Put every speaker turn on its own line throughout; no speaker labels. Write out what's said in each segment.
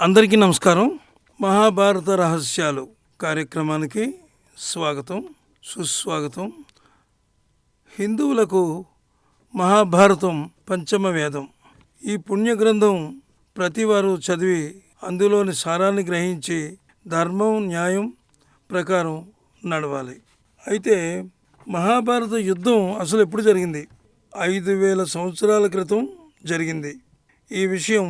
అందరికీ నమస్కారం. మహాభారత రహస్యాలు కార్యక్రమానికి స్వాగతం, సుస్వాగతం. హిందువులకు మహాభారతం పంచమ వేదం. ఈ పుణ్య గ్రంథం ప్రతివారు చదివి అందులోని సారాన్ని గ్రహించి ధర్మం, న్యాయం ప్రకారం నడవాలి. అయితే మహాభారత యుద్ధం అసలు ఎప్పుడు జరిగింది? 5000 సంవత్సరాల క్రితం జరిగింది. ఈ విషయం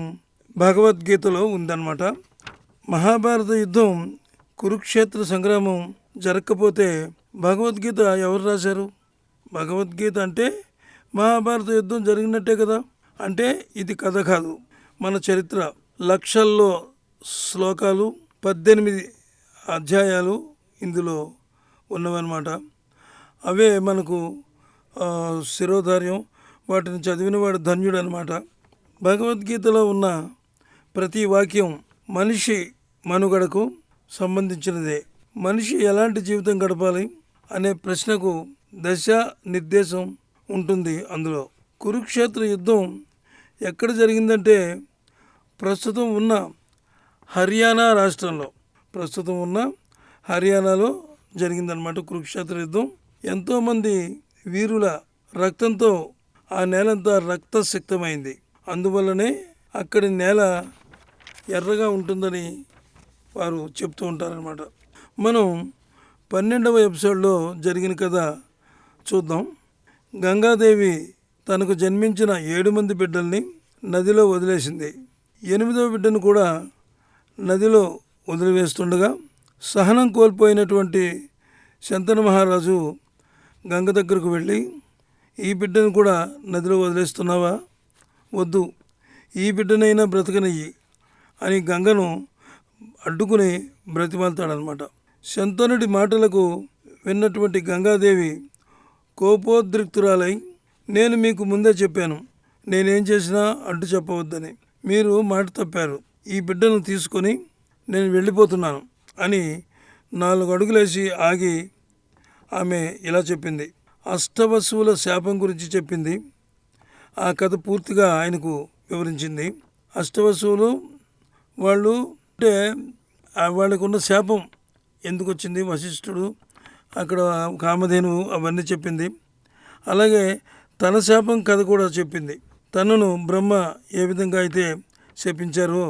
భగవద్గీతలో ఉందన్నమాట. మహాభారత యుద్ధం, కురుక్షేత్ర సంగ్రామం జరగకపోతే భగవద్గీత ఎవరు రాశారు? భగవద్గీత అంటే మహాభారత యుద్ధం జరిగినట్టే కదా. అంటే ఇది కథ కాదు, మన చరిత్ర. లక్షల్లో శ్లోకాలు, 18 అధ్యాయాలు ఇందులో ఉన్నవన్నమాట. అవే మనకు శిరోధార్యం. వాటిని చదివిన వాడు ధన్యుడు అనమాట. భగవద్గీతలో ఉన్న ప్రతి వాక్యం మనిషి మనుగడకు సంబంధించినదే. మనిషి ఎలాంటి జీవితం గడపాలి అనే ప్రశ్నకు దశ నిర్దేశం ఉంటుంది అందులో. కురుక్షేత్ర యుద్ధం ఎక్కడ జరిగిందంటే ప్రస్తుతం ఉన్న హర్యానాలో జరిగిందనమాట కురుక్షేత్ర యుద్ధం. ఎంతోమంది వీరుల రక్తంతో ఆ నేలంతా రక్తసిక్తమైంది. అందువల్లనే అక్కడి నేల ఎర్రగా ఉంటుందని వారు చెప్తూ ఉంటారనమాట. మనం 12వ ఎపిసోడ్లో జరిగిన కథ చూద్దాం. గంగాదేవి తనకు జన్మించిన 7 మంది బిడ్డల్ని నదిలో వదిలేసింది. 8వ బిడ్డను కూడా నదిలో వదిలివేస్తుండగా సహనం కోల్పోయినటువంటి శంతన మహారాజు గంగ దగ్గరకు వెళ్ళి, ఈ బిడ్డను కూడా నదిలో వదిలేస్తున్నావా? వద్దు, ఈ బిడ్డనైనా బ్రతకనయ్యి అని గంగను అడ్డుకుని బ్రతిమాలుతాడనమాట. శంతనుడి మాటలకు విన్నటువంటి గంగాదేవి కోపోద్రిక్తురాలై, నేను మీకు ముందే చెప్పాను, నేనేం చేసినా అడ్డు చెప్పవద్దని. మీరు మాట తప్పారు. ఈ బిడ్డను తీసుకొని నేను వెళ్ళిపోతున్నాను అని 4 అడుగులేసి ఆగి ఆమె ఇలా చెప్పింది. అష్టవసువుల శాపం గురించి చెప్పింది. ఆ కథ పూర్తిగా ఆయనకు వివరించింది. అష్టవసువులు వాళ్ళు అంటే వాళ్ళకు ఉన్న శాపం ఎందుకు వచ్చింది, వశిష్ఠుడు అక్కడ కామధేనువు అవన్నీ చెప్పింది. అలాగే తన శాపం కథ కూడా చెప్పింది. తనను బ్రహ్మ ఏ విధంగా అయితే శపించారో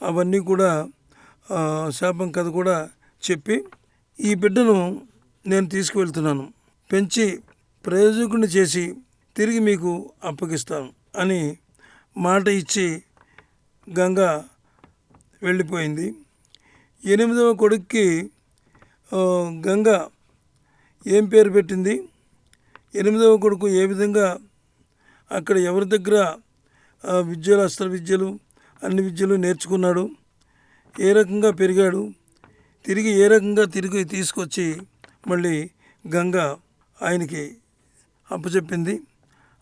అవన్నీ కూడా శాపం కథ కూడా చెప్పి, ఈ బిడ్డను నేను తీసుకువెళ్తున్నాను, పెంచి ప్రయోజకుడిని చేసి తిరిగి మీకు అప్పగిస్తాను అని మాట ఇచ్చి గంగ వెళ్ళిపోయింది. 8వ కొడుక్కి గంగ ఏం పేరు పెట్టింది? 8వ కొడుకు ఏ విధంగా అక్కడ ఎవరి దగ్గర విద్యలు, అస్త్ర విద్యలు, అన్ని విద్యలు నేర్చుకున్నాడు, ఏ రకంగా పెరిగాడు, తిరిగి ఏ రకంగా తిరిగి తీసుకొచ్చి మళ్ళీ గంగ ఆయనకి అప్పచెప్పింది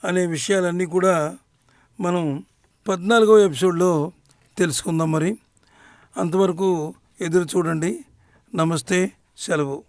అనే విషయాలన్నీ కూడా మనం 14వ ఎపిసోడ్లో తెలుసుకుందాం. మరి అంతవరకు ఎదురు చూడండి. నమస్తే, సెలవు.